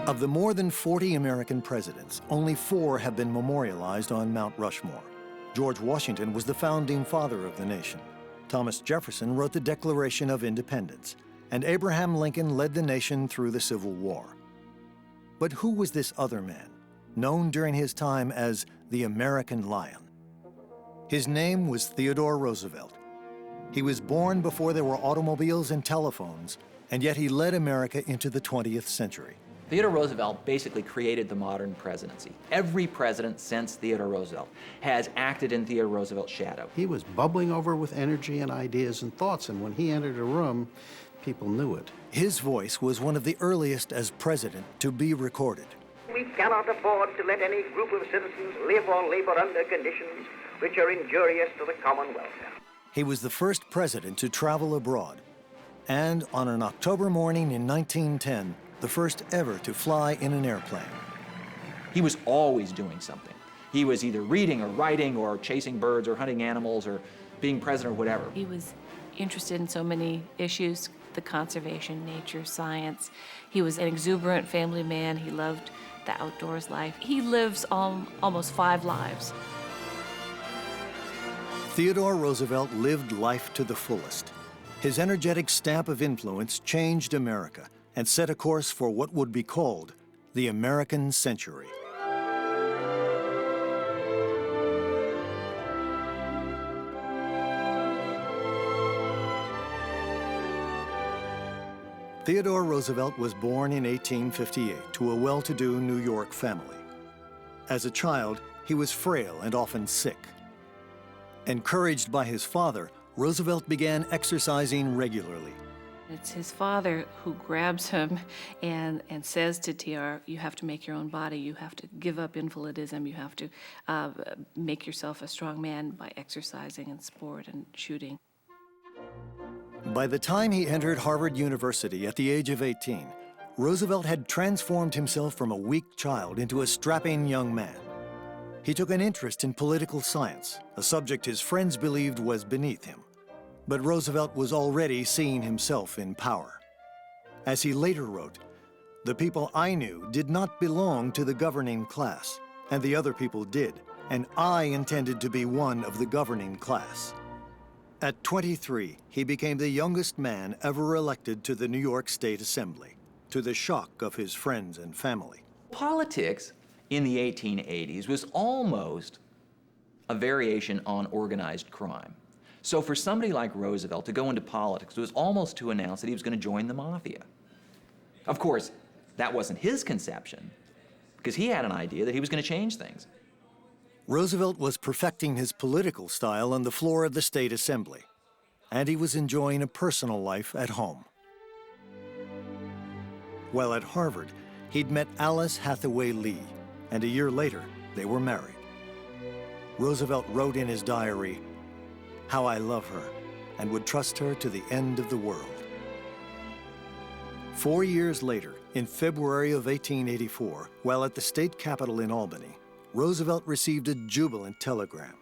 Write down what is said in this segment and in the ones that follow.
Of the more than 40 American presidents, only 4 have been memorialized on Mount Rushmore. George Washington was the founding father of the nation. Thomas Jefferson wrote the Declaration of Independence, and Abraham Lincoln led the nation through the Civil War. But who was this other man, known during his time as the American Lion? His name was Theodore Roosevelt. He was born before there were automobiles and telephones, and yet he led America into the 20th century. Theodore Roosevelt basically created the modern presidency. Every president since Theodore Roosevelt has acted in Theodore Roosevelt's shadow. He was bubbling over with energy and ideas and thoughts, and when he entered a room, people knew it. His voice was one of the earliest as president to be recorded. We cannot afford to let any group of citizens live or labor under conditions which are injurious to the common welfare. He was the first president to travel abroad, and on an October morning in 1910, the first ever to fly in an airplane. He was always doing something. He was either reading or writing or chasing birds or hunting animals or being president or whatever. He was interested in so many issues, the conservation, nature, science. He was an exuberant family man. He loved the outdoors life. He lives almost 5 lives. Theodore Roosevelt lived life to the fullest. His energetic stamp of influence changed America and set a course for what would be called the American century. Theodore Roosevelt was born in 1858 to a well-to-do New York family. As a child, he was frail and often sick. Encouraged by his father, Roosevelt began exercising regularly. It's his father who grabs him and says to TR, you have to make your own body, you have to give up invalidism, you have to make yourself a strong man by exercising and sport and shooting. By the time he entered Harvard University at the age of 18, Roosevelt had transformed himself from a weak child into a strapping young man. He took an interest in political science, a subject his friends believed was beneath him. But Roosevelt was already seeing himself in power. As he later wrote, "The people I knew did not belong to the governing class, and the other people did, and I intended to be one of the governing class." At 23, he became the youngest man ever elected to the New York State Assembly, to the shock of his friends and family. Politics in the 1880s was almost a variation on organized crime. So for somebody like Roosevelt to go into politics was almost to announce that he was going to join the mafia. Of course, that wasn't his conception, because he had an idea that he was going to change things. Roosevelt was perfecting his political style on the floor of the State Assembly, and he was enjoying a personal life at home. While at Harvard, he'd met Alice Hathaway Lee, and a year later, they were married. Roosevelt wrote in his diary, "How I love her, and would trust her to the end of the world." 4 years later, in February of 1884, while at the state capitol in Albany, Roosevelt received a jubilant telegram.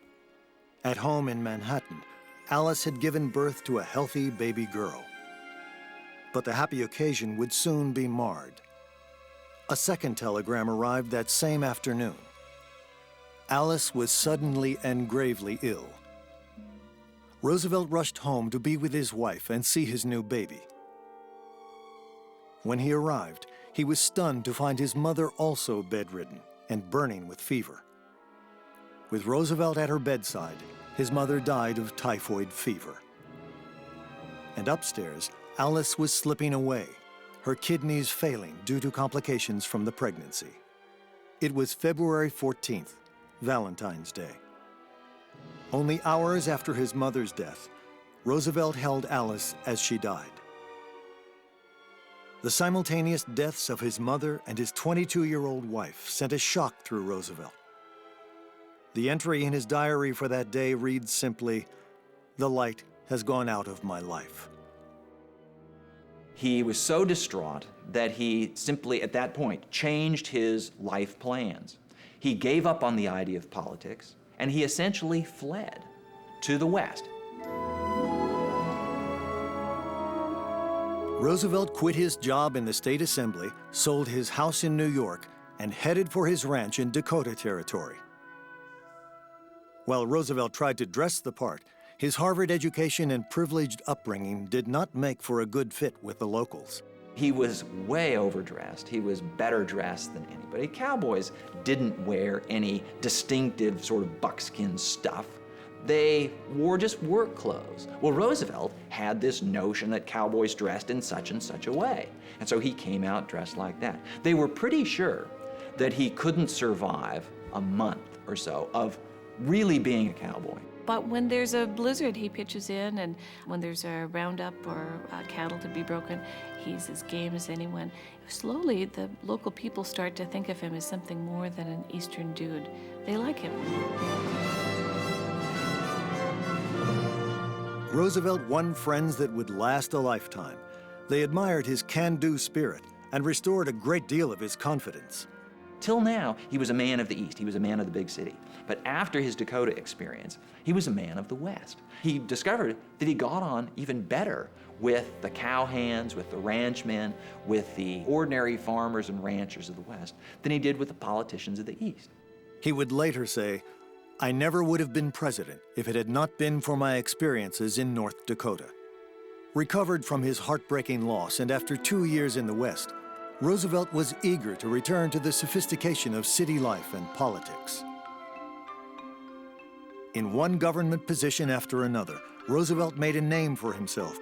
At home in Manhattan, Alice had given birth to a healthy baby girl. But the happy occasion would soon be marred. A second telegram arrived that same afternoon. Alice was suddenly and gravely ill. Roosevelt rushed home to be with his wife and see his new baby. When he arrived, he was stunned to find his mother also bedridden and burning with fever. With Roosevelt at her bedside, his mother died of typhoid fever. And upstairs, Alice was slipping away, her kidneys failing due to complications from the pregnancy. It was February 14th, Valentine's Day. Only hours after his mother's death, Roosevelt held Alice as she died. The simultaneous deaths of his mother and his 22-year-old wife sent a shock through Roosevelt. The entry in his diary for that day reads simply, "The light has gone out of my life." He was so distraught that he simply, at that point, changed his life plans. He gave up on the idea of politics, and he essentially fled to the West. Roosevelt quit his job in the state assembly, sold his house in New York, and headed for his ranch in Dakota Territory. While Roosevelt tried to dress the part, his Harvard education and privileged upbringing did not make for a good fit with the locals. He was way overdressed. He was better dressed than anybody. Cowboys didn't wear any distinctive sort of buckskin stuff. They wore just work clothes. Well, Roosevelt had this notion that cowboys dressed in such and such a way, and so he came out dressed like that. They were pretty sure that he couldn't survive a month or so of really being a cowboy. But when there's a blizzard, he pitches in, and when there's a roundup or cattle to be broken, he's as game as anyone. Slowly, the local people start to think of him as something more than an Eastern dude. They like him. Roosevelt won friends that would last a lifetime. They admired his can-do spirit and restored a great deal of his confidence. Till now, he was a man of the East. He was a man of the big city. But after his Dakota experience, he was a man of the West. He discovered that he got on even better with the cowhands, with the ranchmen, with the ordinary farmers and ranchers of the West than he did with the politicians of the East. He would later say, "I never would have been president if it had not been for my experiences in North Dakota." Recovered from his heartbreaking loss and after 2 years in the West, Roosevelt was eager to return to the sophistication of city life and politics. In one government position after another, Roosevelt made a name for himself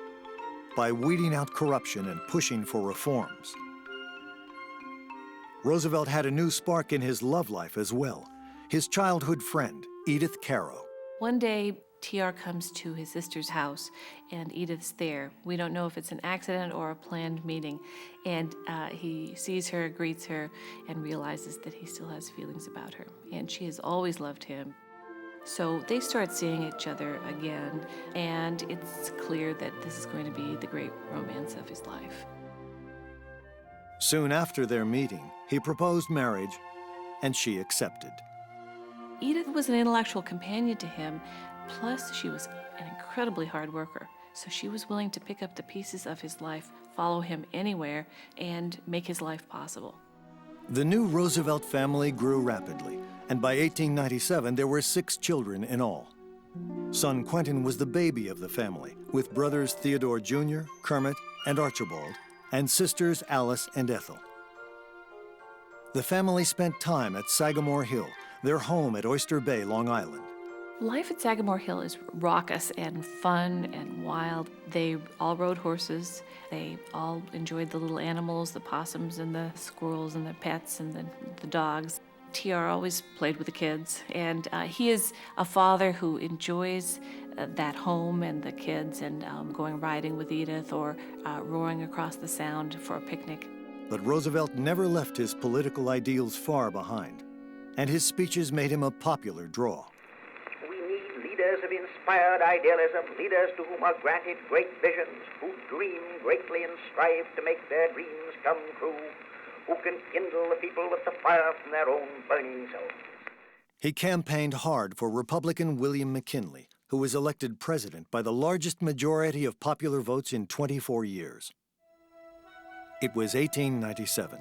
by weeding out corruption and pushing for reforms. Roosevelt had a new spark in his love life as well. His childhood friend, Edith Caro. One day, TR comes to his sister's house, and Edith's there. We don't know if it's an accident or a planned meeting. And he sees her, greets her, and realizes that he still has feelings about her. And she has always loved him. So they start seeing each other again, and it's clear that this is going to be the great romance of his life. Soon after their meeting, he proposed marriage, and she accepted. Edith was an intellectual companion to him, plus she was an incredibly hard worker. So she was willing to pick up the pieces of his life, follow him anywhere, and make his life possible. The new Roosevelt family grew rapidly, and by 1897 there were 6 children in all. Son Quentin was the baby of the family, with brothers Theodore Jr., Kermit, and Archibald, and sisters Alice and Ethel. The family spent time at Sagamore Hill, their home at Oyster Bay, Long Island. Life at Sagamore Hill is raucous and fun and wild. They all rode horses. They all enjoyed the little animals, the possums and the squirrels and the pets and the dogs. TR always played with the kids, and he is a father who enjoys that home and the kids and going riding with Edith or rowing across the Sound for a picnic. But Roosevelt never left his political ideals far behind, and his speeches made him a popular draw. We need leaders of inspired idealism, leaders to whom are granted great visions, who dream greatly and strive to make their dreams come true, who can kindle the people with the fire from their own burning souls. He campaigned hard for Republican William McKinley, who was elected president by the largest majority of popular votes in 24 years. It was 1897,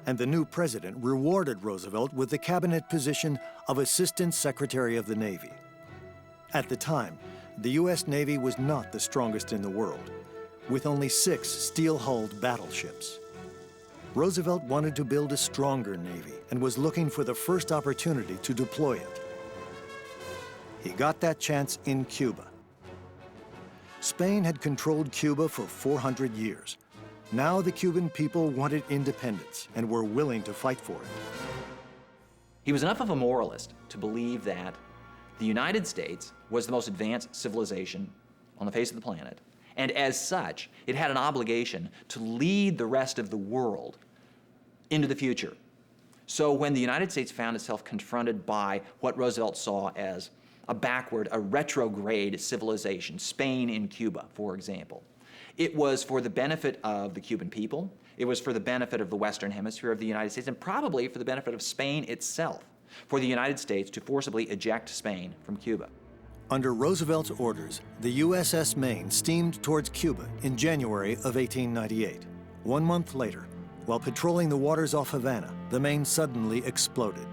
and the new president rewarded Roosevelt with the cabinet position of Assistant Secretary of the Navy. At the time, the U.S. Navy was not the strongest in the world, with only 6 steel-hulled battleships. Roosevelt wanted to build a stronger Navy and was looking for the first opportunity to deploy it. He got that chance in Cuba. Spain had controlled Cuba for 400 years. Now the Cuban people wanted independence and were willing to fight for it. He was enough of a moralist to believe that the United States was the most advanced civilization on the face of the planet, and as such, it had an obligation to lead the rest of the world into the future. So when the United States found itself confronted by what Roosevelt saw as a backward, a retrograde civilization, Spain in Cuba, for example, it was for the benefit of the Cuban people, it was for the benefit of the Western Hemisphere of the United States, and probably for the benefit of Spain itself, for the United States to forcibly eject Spain from Cuba. Under Roosevelt's orders, the USS Maine steamed towards Cuba in January of 1898. 1 month later, while patrolling the waters off Havana, the Maine suddenly exploded.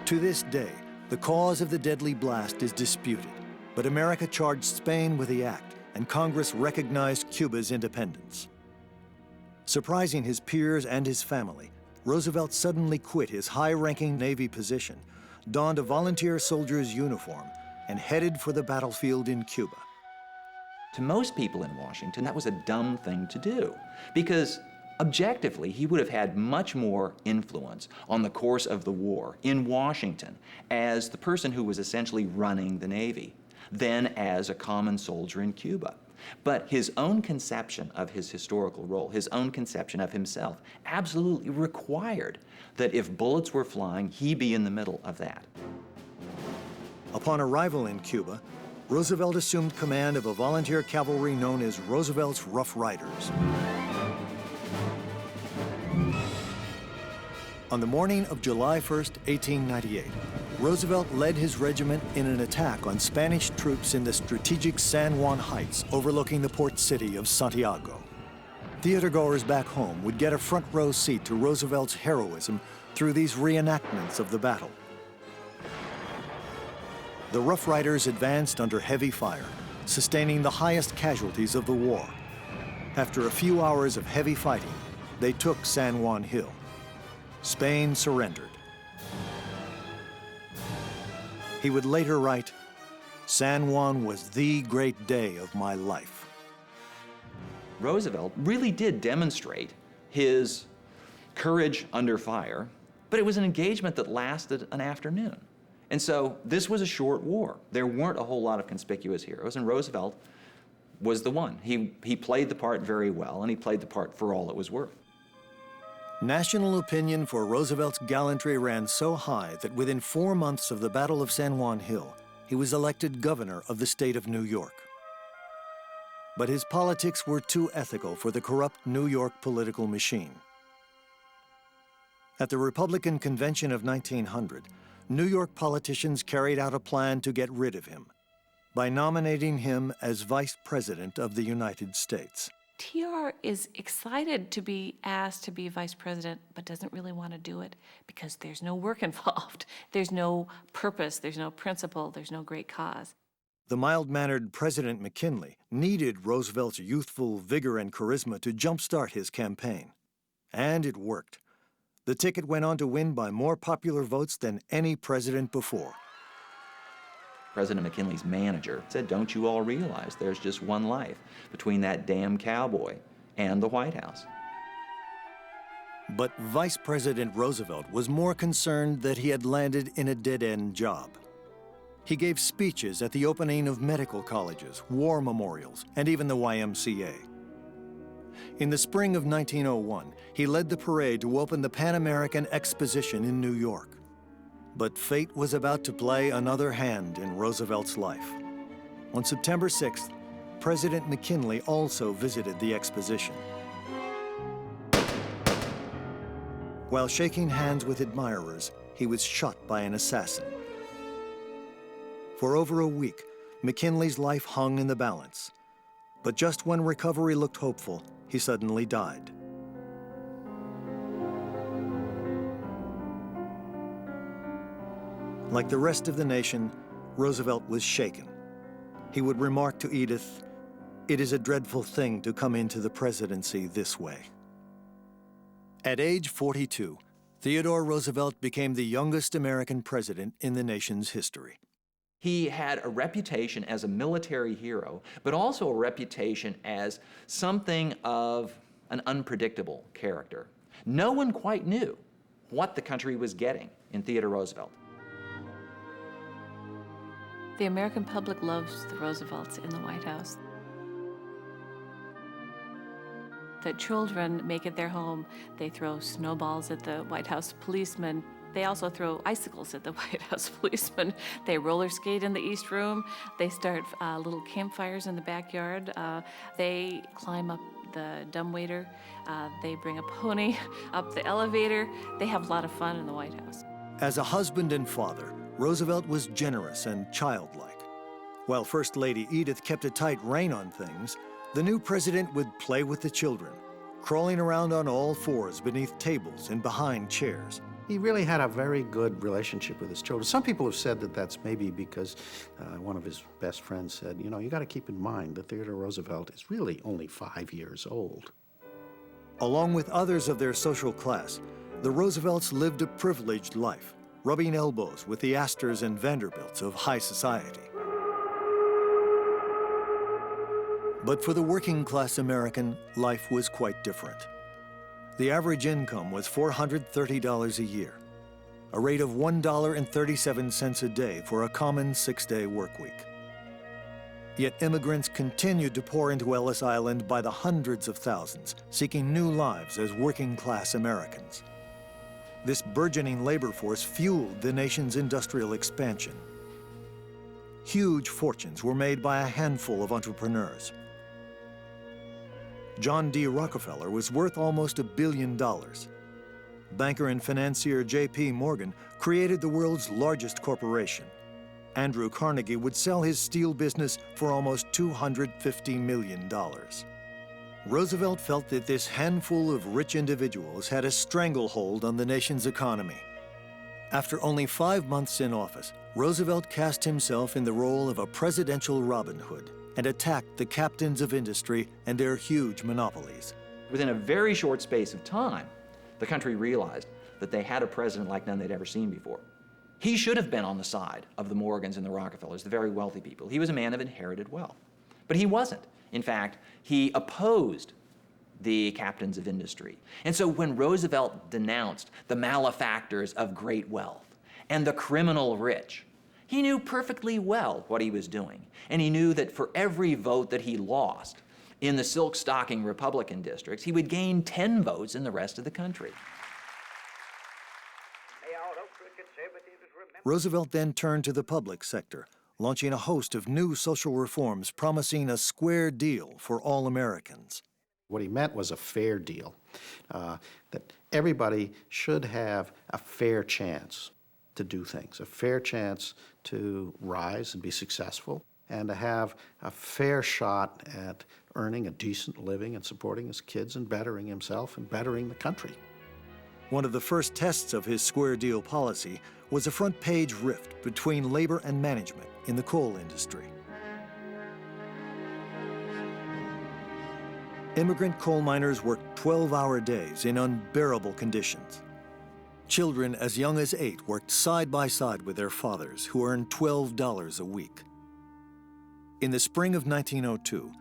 To this day, the cause of the deadly blast is disputed, but America charged Spain with the act, and Congress recognized Cuba's independence. Surprising his peers and his family, Roosevelt suddenly quit his high-ranking Navy position, donned a volunteer soldier's uniform, and headed for the battlefield in Cuba. To most people in Washington, that was a dumb thing to do, because objectively, he would have had much more influence on the course of the war in Washington as the person who was essentially running the Navy than as a common soldier in Cuba. But his own conception of his historical role, his own conception of himself, absolutely required that if bullets were flying, he be in the middle of that. Upon arrival in Cuba, Roosevelt assumed command of a volunteer cavalry known as Roosevelt's Rough Riders. On the morning of July 1st, 1898, Roosevelt led his regiment in an attack on Spanish troops in the strategic San Juan Heights overlooking the port city of Santiago. Theatergoers back home would get a front row seat to Roosevelt's heroism through these reenactments of the battle. The Rough Riders advanced under heavy fire, sustaining the highest casualties of the war. After a few hours of heavy fighting, they took San Juan Hill. Spain surrendered. He would later write, "San Juan was the great day of my life." Roosevelt really did demonstrate his courage under fire, but it was an engagement that lasted an afternoon. And so this was a short war. There weren't a whole lot of conspicuous heroes, and Roosevelt was the one. He played the part very well, and he played the part for all it was worth. National opinion for Roosevelt's gallantry ran so high that within 4 months of the Battle of San Juan Hill, he was elected governor of the state of New York. But his politics were too ethical for the corrupt New York political machine. At the Republican Convention of 1900, New York politicians carried out a plan to get rid of him by nominating him as Vice President of the United States. TR is excited to be asked to be vice president, but doesn't really want to do it because there's no work involved. There's no purpose, there's no principle, there's no great cause. The mild-mannered President McKinley needed Roosevelt's youthful vigor and charisma to jumpstart his campaign. And it worked. The ticket went on to win by more popular votes than any president before. President McKinley's manager said, "Don't you all realize there's just one life between that damn cowboy and the White House?" But Vice President Roosevelt was more concerned that he had landed in a dead-end job. He gave speeches at the opening of medical colleges, war memorials, and even the YMCA. In the spring of 1901, he led the parade to open the Pan American Exposition in New York. But fate was about to play another hand in Roosevelt's life. On September 6th, President McKinley also visited the exposition. While shaking hands with admirers, he was shot by an assassin. For over a week, McKinley's life hung in the balance. But just when recovery looked hopeful, he suddenly died. Like the rest of the nation, Roosevelt was shaken. He would remark to Edith, "It is a dreadful thing to come into the presidency this way." At age 42, Theodore Roosevelt became the youngest American president in the nation's history. He had a reputation as a military hero, but also a reputation as something of an unpredictable character. No one quite knew what the country was getting in Theodore Roosevelt. The American public loves the Roosevelts in the White House. The children make it their home. They throw snowballs at the White House policemen. They also throw icicles at the White House policemen. They roller skate in the East Room. They start little campfires in the backyard. They climb up the dumbwaiter. They bring a pony up the elevator. They have a lot of fun in the White House. As a husband and father, Roosevelt was generous and childlike. While First Lady Edith kept a tight rein on things, the new president would play with the children, crawling around on all fours beneath tables and behind chairs. He really had a very good relationship with his children. Some people have said that that's maybe because one of his best friends said, you know, you got to keep in mind that Theodore Roosevelt is really only 5 years old. Along with others of their social class, the Roosevelts lived a privileged life, rubbing elbows with the Astors and Vanderbilts of high society. But for the working-class American, life was quite different. The average income was $430 a year, a rate of $1.37 a day for a common 6-day work week. Yet immigrants continued to pour into Ellis Island by the hundreds of thousands, seeking new lives as working-class Americans. This burgeoning labor force fueled the nation's industrial expansion. Huge fortunes were made by a handful of entrepreneurs. John D. Rockefeller was worth almost $1 billion. Banker and financier J.P. Morgan created the world's largest corporation. Andrew Carnegie would sell his steel business for almost $250 million. Roosevelt felt that this handful of rich individuals had a stranglehold on the nation's economy. After only 5 months in office, Roosevelt cast himself in the role of a presidential Robin Hood and attacked the captains of industry and their huge monopolies. Within a very short space of time, the country realized that they had a president like none they'd ever seen before. He should have been on the side of the Morgans and the Rockefellers, the very wealthy people. He was a man of inherited wealth. But he wasn't. In fact, he opposed the captains of industry. And so when Roosevelt denounced the malefactors of great wealth and the criminal rich, he knew perfectly well what he was doing. And he knew that for every vote that he lost in the silk stocking Republican districts, he would gain 10 votes in the rest of the country. Roosevelt then turned to the public sector, launching a host of new social reforms promising a square deal for all Americans. What he meant was a fair deal, that everybody should have a fair chance to do things, a fair chance to rise and be successful, and to have a fair shot at earning a decent living and supporting his kids and bettering himself and bettering the country. One of the first tests of his square deal policy was a front-page rift between labor and management in the coal industry. Immigrant coal miners worked 12-hour days in unbearable conditions. Children as young as 8 worked side by side with their fathers, who earned $12 a week. In the spring of 1902,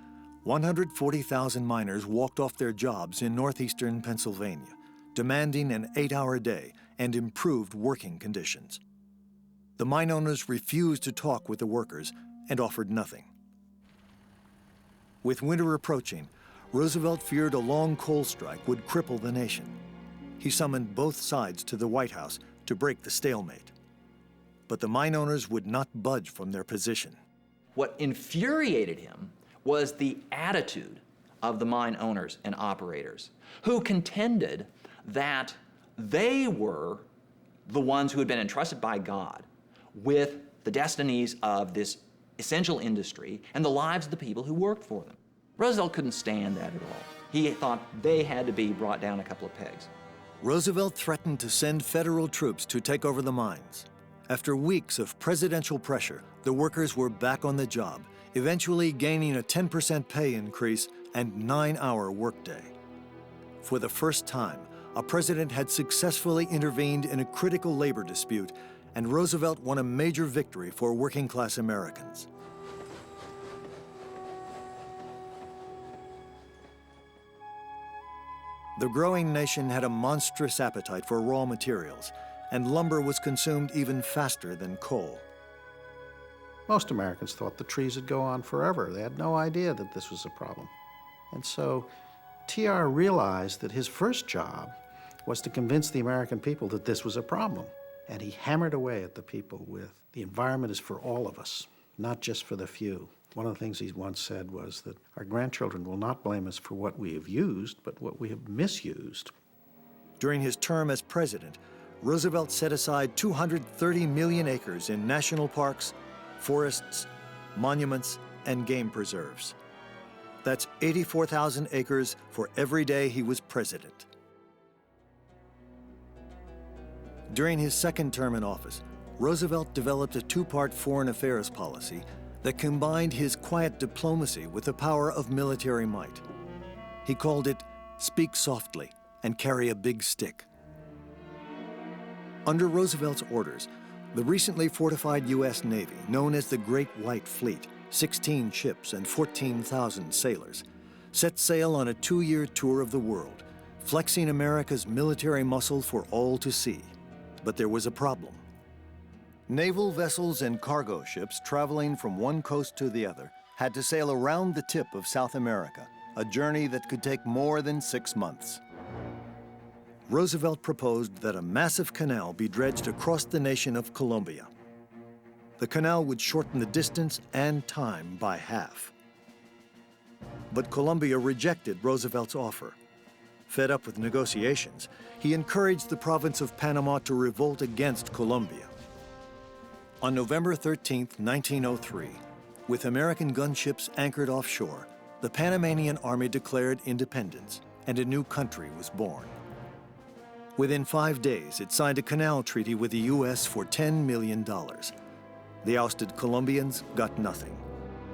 140,000 miners walked off their jobs in northeastern Pennsylvania, demanding an 8-hour day and improved working conditions. The mine owners refused to talk with the workers and offered nothing. With winter approaching, Roosevelt feared a long coal strike would cripple the nation. He summoned both sides to the White House to break the stalemate. But the mine owners would not budge from their position. What infuriated him was the attitude of the mine owners and operators, who contended that they were the ones who had been entrusted by God with the destinies of this essential industry and the lives of the people who worked for them. Roosevelt couldn't stand that at all. He thought they had to be brought down a couple of pegs. Roosevelt threatened to send federal troops to take over the mines. After weeks of presidential pressure, the workers were back on the job, eventually gaining a 10% pay increase and 9-hour workday. For the first time, a president had successfully intervened in a critical labor dispute, and Roosevelt won a major victory for working-class Americans. The growing nation had a monstrous appetite for raw materials, and lumber was consumed even faster than coal. Most Americans thought the trees would go on forever. They had no idea that this was a problem. And so TR realized that his first job was to convince the American people that this was a problem. And he hammered away at the people with, the environment is for all of us, not just for the few. One of the things he once said was that our grandchildren will not blame us for what we have used, but what we have misused. During his term as president, Roosevelt set aside 230 million acres in national parks, forests, monuments, and game preserves. That's 84,000 acres for every day he was president. During his second term in office, Roosevelt developed a two-part foreign affairs policy that combined his quiet diplomacy with the power of military might. He called it "speak softly and carry a big stick." Under Roosevelt's orders, the recently fortified U.S. Navy, known as the Great White Fleet, 16 ships and 14,000 sailors, set sail on a 2-year tour of the world, flexing America's military muscle for all to see. But there was a problem. Naval vessels and cargo ships traveling from one coast to the other had to sail around the tip of South America, a journey that could take more than 6 months. Roosevelt proposed that a massive canal be dredged across the nation of Colombia. The canal would shorten the distance and time by half. But Colombia rejected Roosevelt's offer. Fed up with negotiations, he encouraged the province of Panama to revolt against Colombia. On November 13, 1903, with American gunships anchored offshore, the Panamanian Army declared independence, and a new country was born. Within 5 days, it signed a canal treaty with the U.S. for $10 million. The ousted Colombians got nothing.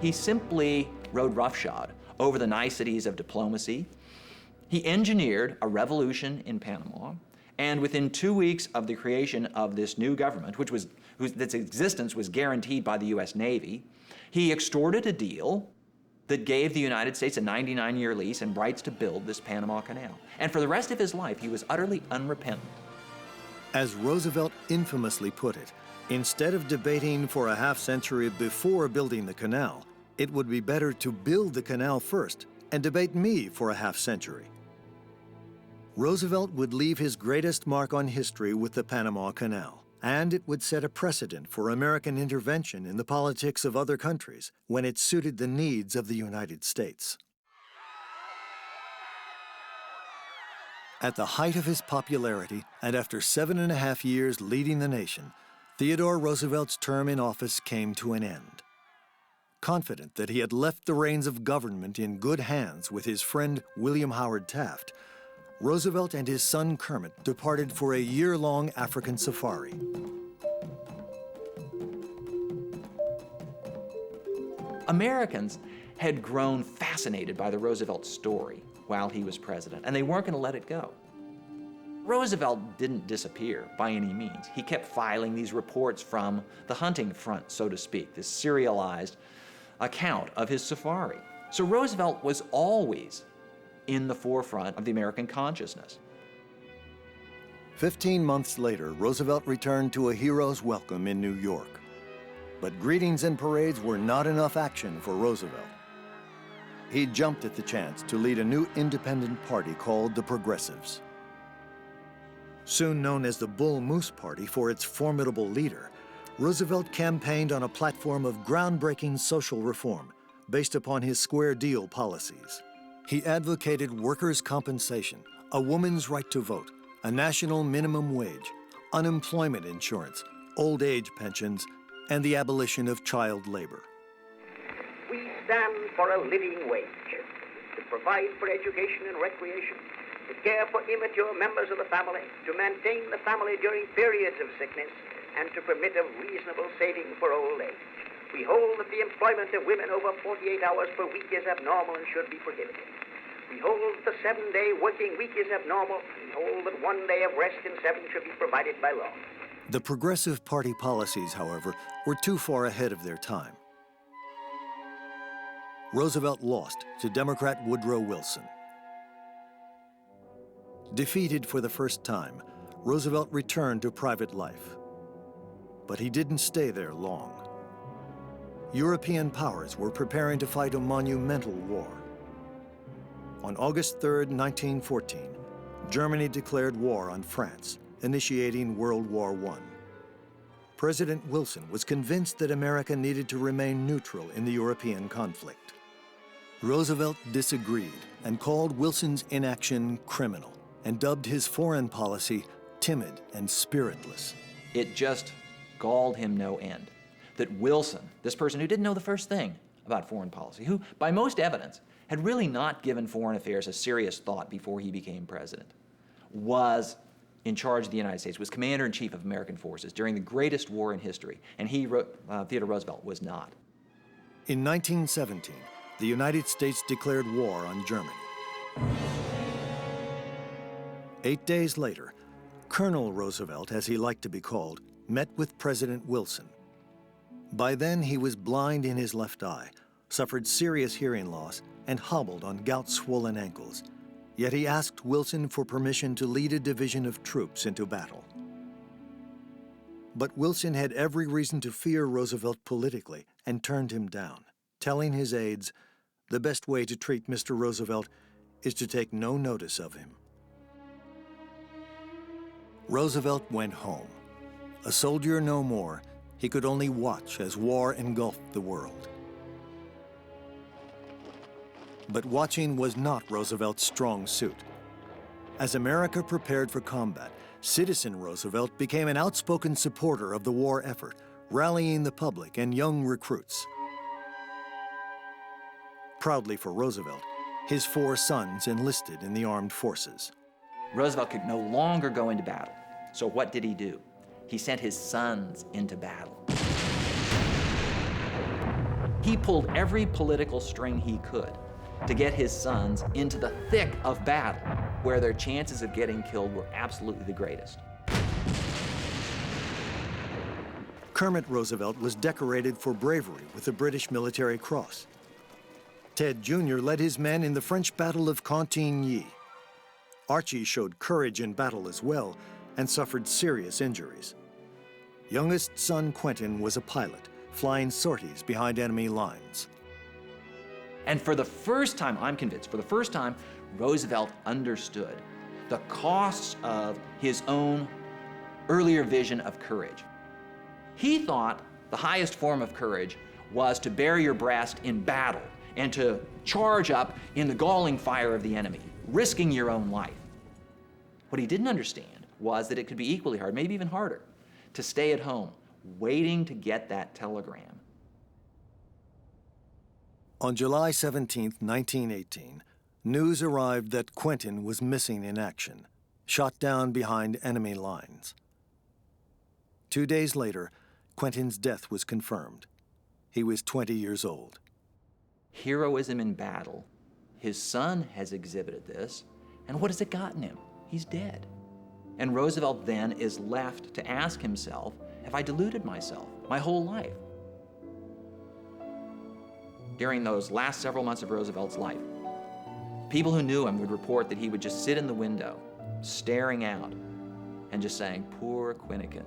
He simply rode roughshod over the niceties of diplomacy. He engineered a revolution in Panama, and within 2 weeks of the creation of this new government, whose existence was guaranteed by the U.S. Navy, he extorted a deal that gave the United States a 99-year lease and rights to build this Panama Canal. And for the rest of his life, he was utterly unrepentant. As Roosevelt infamously put it, instead of debating for a half-century before building the canal, it would be better to build the canal first and debate me for a half-century. Roosevelt would leave his greatest mark on history with the Panama Canal, and it would set a precedent for American intervention in the politics of other countries when it suited the needs of the United States. At the height of his popularity, and after 7.5 years leading the nation, Theodore Roosevelt's term in office came to an end. Confident that he had left the reins of government in good hands with his friend William Howard Taft, Roosevelt and his son Kermit departed for a year-long African safari. Americans had grown fascinated by the Roosevelt story while he was president, and they weren't going to let it go. Roosevelt didn't disappear by any means. He kept filing these reports from the hunting front, so to speak, this serialized account of his safari. So Roosevelt was always in the forefront of the American consciousness. 15 months later, Roosevelt returned to a hero's welcome in New York. But greetings and parades were not enough action for Roosevelt. He jumped at the chance to lead a new independent party called the Progressives. Soon known as the Bull Moose Party for its formidable leader, Roosevelt campaigned on a platform of groundbreaking social reform based upon his square deal policies. He advocated workers' compensation, a woman's right to vote, a national minimum wage, unemployment insurance, old age pensions, and the abolition of child labor. We stand for a living wage, to provide for education and recreation, to care for immature members of the family, to maintain the family during periods of sickness, and to permit of reasonable saving for old age. We hold that the employment of women over 48 hours per week is abnormal and should be prohibited. We hold that the 7-day working week is abnormal, and we hold that 1 day of rest in 7 should be provided by law. The Progressive Party policies, however, were too far ahead of their time. Roosevelt lost to Democrat Woodrow Wilson. Defeated for the first time, Roosevelt returned to private life. But he didn't stay there long. European powers were preparing to fight a monumental war. On August 3, 1914, Germany declared war on France, initiating World War I. President Wilson was convinced that America needed to remain neutral in the European conflict. Roosevelt disagreed and called Wilson's inaction criminal and dubbed his foreign policy timid and spiritless. It just galled him no end that Wilson, this person who didn't know the first thing about foreign policy, who, by most evidence, had really not given foreign affairs a serious thought before he became president, was in charge of the United States, was commander-in-chief of American forces during the greatest war in history, and he, Theodore Roosevelt, was not. In 1917, the United States declared war on Germany. 8 days later, Colonel Roosevelt, as he liked to be called, met with President Wilson. By then, he was blind in his left eye, suffered serious hearing loss, and hobbled on gout-swollen ankles. Yet he asked Wilson for permission to lead a division of troops into battle. But Wilson had every reason to fear Roosevelt politically and turned him down, telling his aides, "The best way to treat Mr. Roosevelt is to take no notice of him." Roosevelt went home. A soldier no more, he could only watch as war engulfed the world. But watching was not Roosevelt's strong suit. As America prepared for combat, Citizen Roosevelt became an outspoken supporter of the war effort, rallying the public and young recruits. Proudly for Roosevelt, his 4 sons enlisted in the armed forces. Roosevelt could no longer go into battle. So what did he do? He sent his sons into battle. He pulled every political string he could to get his sons into the thick of battle, where their chances of getting killed were absolutely the greatest. Kermit Roosevelt was decorated for bravery with the British Military Cross. Ted Jr. led his men in the French Battle of Cantigny. Archie showed courage in battle as well and suffered serious injuries. Youngest son Quentin was a pilot, flying sorties behind enemy lines. And for the first time, I'm convinced, for the first time, Roosevelt understood the costs of his own earlier vision of courage. He thought the highest form of courage was to bare your breast in battle and to charge up in the galling fire of the enemy, risking your own life. What he didn't understand was that it could be equally hard, maybe even harder, to stay at home, waiting to get that telegram. On July 17, 1918, news arrived that Quentin was missing in action, shot down behind enemy lines. 2 days later, Quentin's death was confirmed. He was 20 years old. Heroism in battle. His son has exhibited this, and what has it gotten him? He's dead. And Roosevelt then is left to ask himself, have I deluded myself my whole life? During those last several months of Roosevelt's life, people who knew him would report that he would just sit in the window, staring out, and just saying, poor Quinnican.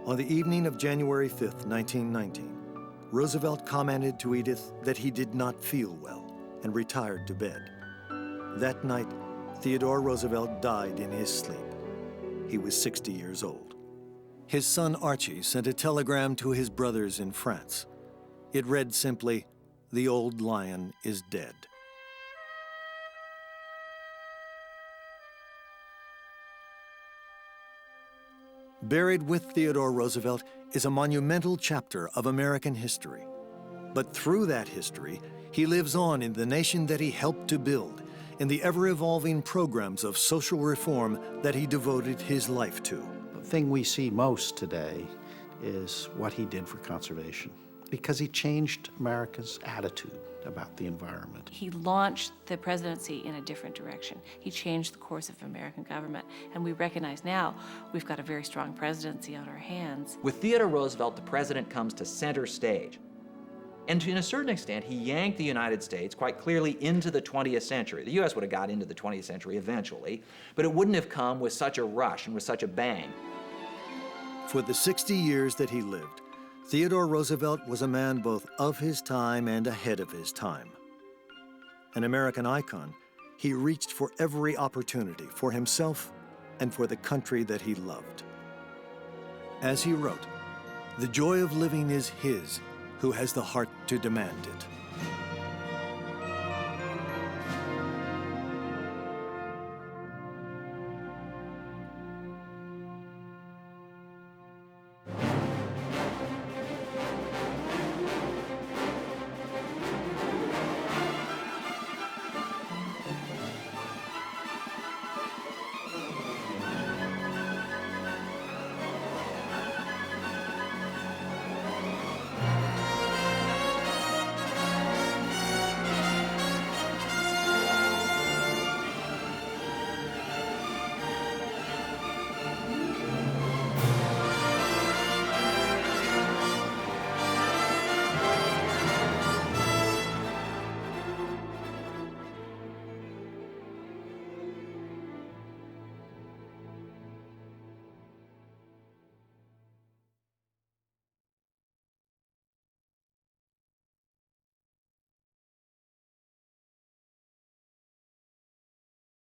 On the evening of January 5, 1919, Roosevelt commented to Edith that he did not feel well and retired to bed. That night, Theodore Roosevelt died in his sleep. He was 60 years old. His son Archie sent a telegram to his brothers in France. It read simply, "The old lion is dead." Buried with Theodore Roosevelt is a monumental chapter of American history. But through that history, he lives on in the nation that he helped to build, in the ever-evolving programs of social reform that he devoted his life to. The thing we see most today is what he did for conservation, because he changed America's attitude about the environment. He launched the presidency in a different direction. He changed the course of American government, and we recognize now we've got a very strong presidency on our hands. With Theodore Roosevelt, the president comes to center stage. And to a certain extent, he yanked the United States quite clearly into the 20th century. The US would have got into the 20th century eventually, but it wouldn't have come with such a rush and with such a bang. For the 60 years that he lived, Theodore Roosevelt was a man both of his time and ahead of his time. An American icon, he reached for every opportunity for himself and for the country that he loved. As he wrote, "The joy of living is his who has the heart to demand it."